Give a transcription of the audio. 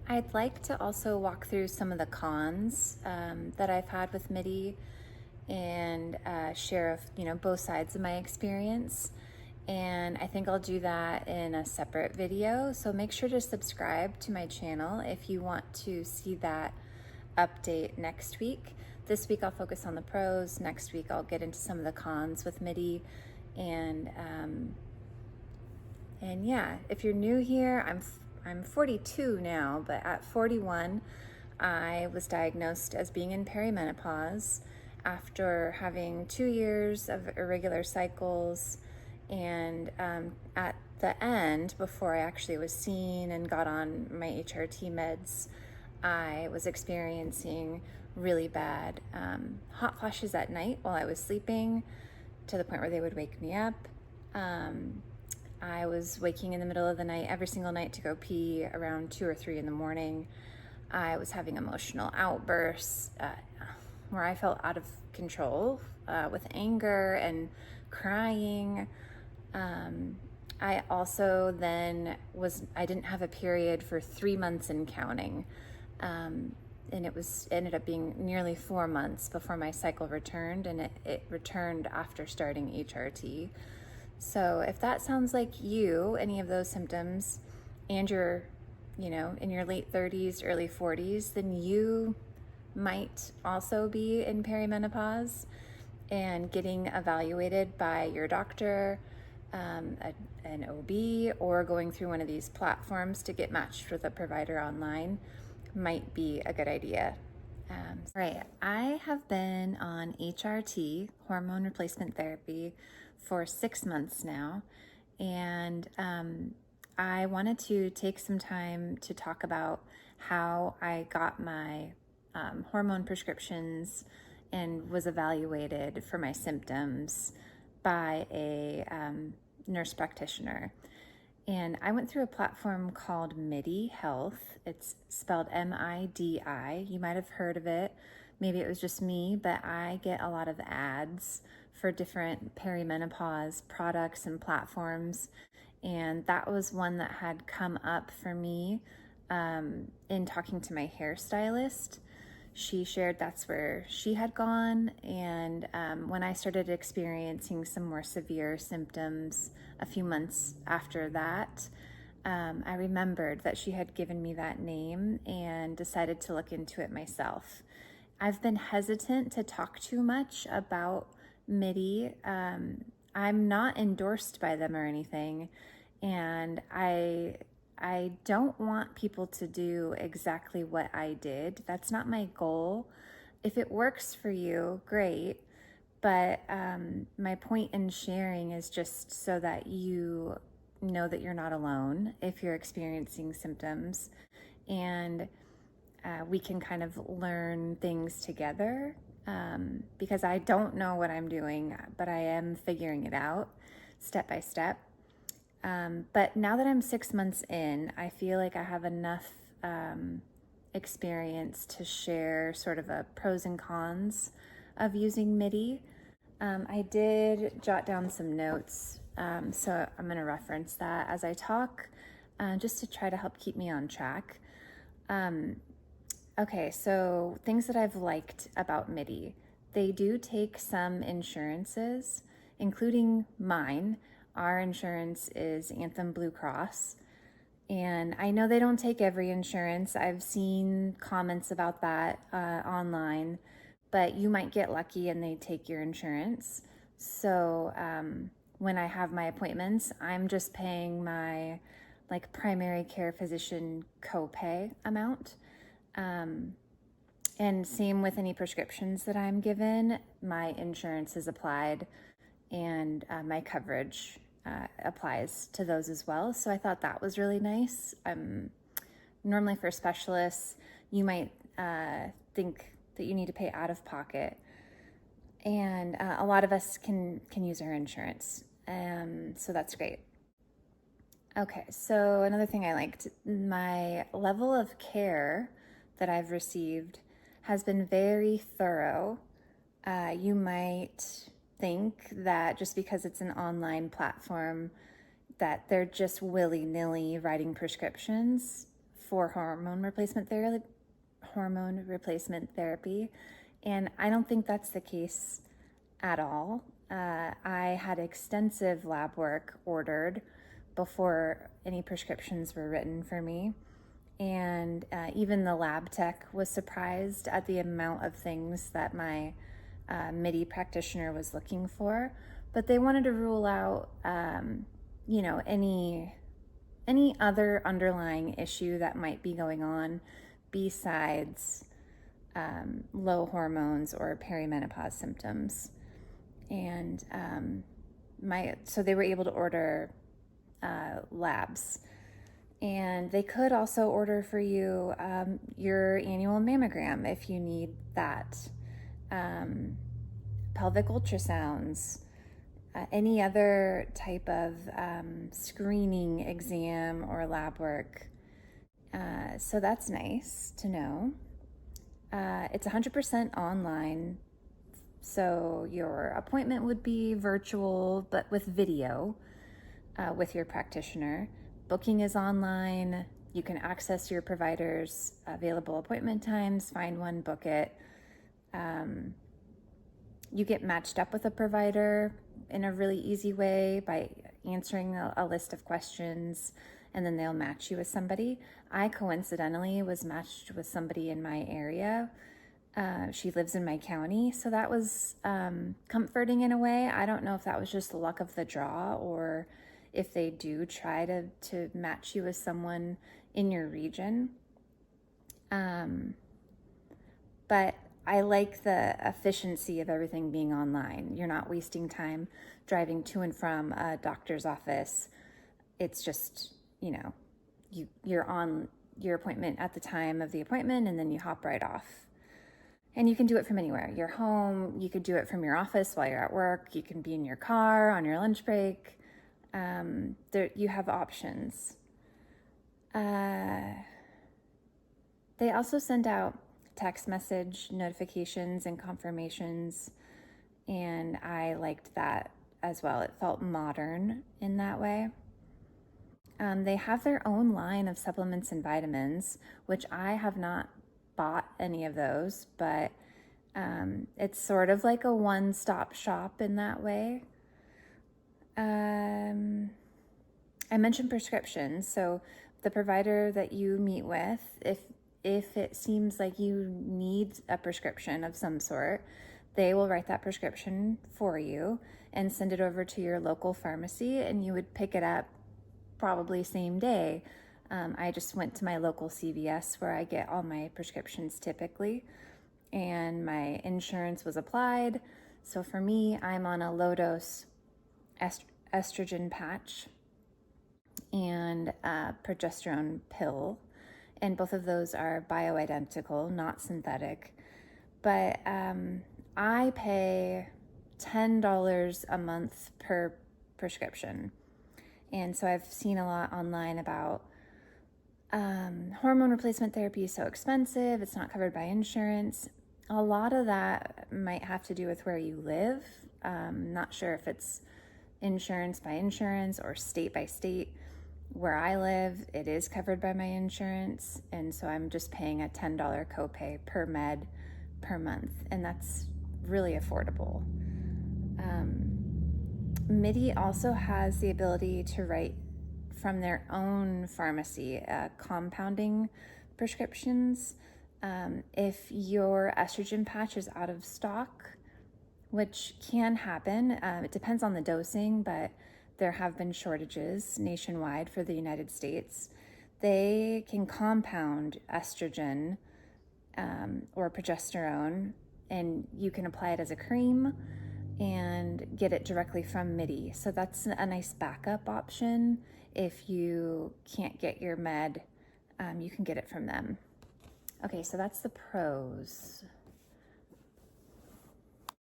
I'd like to also walk through some of the cons that I've had with Midi and share both sides of my experience. And I think I'll do that in a separate video. So make sure to subscribe to my channel if you want to see that update next week. This week I'll focus on the pros. Next week I'll get into some of the cons with Midi. And yeah, if you're new here, I'm 42 now, but at 41, I was diagnosed as being in perimenopause after having 2 years of irregular cycles. And at the end, before I actually was seen and got on my HRT meds, I was experiencing really bad hot flashes at night while I was sleeping, to the point where they would wake me up. I was waking in the middle of the night every single night to go pee around 2 or 3 in the morning. I was having emotional outbursts where I felt out of control with anger and crying. I also then I didn't have a period for 3 months and counting. And ended up being nearly 4 months before my cycle returned, and it returned after starting HRT. So if that sounds like you, any of those symptoms, and you're, in your late 30s, early 40s, then you might also be in perimenopause and getting evaluated by your doctor, an OB, or going through one of these platforms to get matched with a provider online might be a good idea. Right, I have been on HRT, hormone replacement therapy, for 6 months now, and I wanted to take some time to talk about how I got my hormone prescriptions and was evaluated for my symptoms by a nurse practitioner. And I went through a platform called Midi Health. It's spelled MIDI. You might have heard of it. Maybe it was just me, but I get a lot of ads for different perimenopause products and platforms. And that was one that had come up for me in talking to my hairstylist. She shared that's where she had gone. And when I started experiencing some more severe symptoms a few months after that, I remembered that she had given me that name and decided to look into it myself. I've been hesitant to talk too much about Midi. I'm not endorsed by them or anything, and I don't want people to do exactly what I did. That's not my goal. If it works for you, great. But my point in sharing is just so that you know that you're not alone if you're experiencing symptoms, and we can kind of learn things together, because I don't know what I'm doing, but I am figuring it out step by step. But now that I'm 6 months in, I feel like I have enough experience to share sort of a pros and cons of using Midi. I did jot down some notes, so I'm going to reference that as I talk, just to try to help keep me on track. Okay, so things that I've liked about Midi. They do take some insurances, including mine. Our insurance is Anthem Blue Cross. And I know they don't take every insurance. I've seen comments about that online, but you might get lucky and they take your insurance. So when I have my appointments, I'm just paying my primary care physician copay amount. And same with any prescriptions that I'm given, my insurance is applied, and my coverage applies to those as well. So I thought that was really nice. Normally for specialists, you might think that you need to pay out of pocket, and a lot of us can use our insurance, so that's great. Okay, so another thing I liked, my level of care that I've received has been very thorough. You might think that just because it's an online platform that they're just willy-nilly writing prescriptions for hormone replacement therapy, and I don't think that's the case at all. I had extensive lab work ordered before any prescriptions were written for me. And even the lab tech was surprised at the amount of things that my Midi practitioner was looking for. But they wanted to rule out, any other underlying issue that might be going on besides low hormones or perimenopause symptoms. And so they were able to order labs. And they could also order for you your annual mammogram if you need that, pelvic ultrasounds, any other type of screening exam or lab work. So that's nice to know. It's 100% online. So your appointment would be virtual, but with video with your practitioner. Booking is online. You can access your provider's available appointment times, find one, book it. You get matched up with a provider in a really easy way by answering a list of questions, and then they'll match you with somebody. I coincidentally was matched with somebody in my area. She lives in my county, so that was comforting in a way. I don't know if that was just the luck of the draw or if they do try to match you with someone in your region. But I like the efficiency of everything being online. You're not wasting time driving to and from a doctor's office. It's just, you're on your appointment at the time of the appointment, and then you hop right off. And you can do it from anywhere. Your home, you could do it from your office while you're at work. You can be in your car on your lunch break. You have options. They also send out text message notifications and confirmations, and I liked that as well. It felt modern in that way. They have their own line of supplements and vitamins, which I have not bought any of those, but it's sort of like a one-stop shop in that way. I mentioned prescriptions, so the provider that you meet with, if it seems like you need a prescription of some sort, they will write that prescription for you and send it over to your local pharmacy, and you would pick it up probably same day. I just went to my local CVS where I get all my prescriptions typically, and my insurance was applied. So for me, I'm on a low-dose estrogen patch and a progesterone pill, and both of those are bioidentical, not synthetic. But I pay $10 a month per prescription. And so I've seen a lot online about hormone replacement therapy is so expensive, it's not covered by insurance. A lot of that might have to do with where you live. Not sure if it's insurance by insurance or state by state. Where I live, it is covered by my insurance, and so I'm just paying a $10 copay per med per month, and that's really affordable. Midi also has the ability to write from their own pharmacy compounding prescriptions. If your estrogen patch is out of stock, which can happen, it depends on the dosing, but there have been shortages nationwide for the United States. They can compound estrogen or progesterone, and you can apply it as a cream and get it directly from Midi. So that's a nice backup option. If you can't get your med, you can get it from them. Okay, so that's the pros.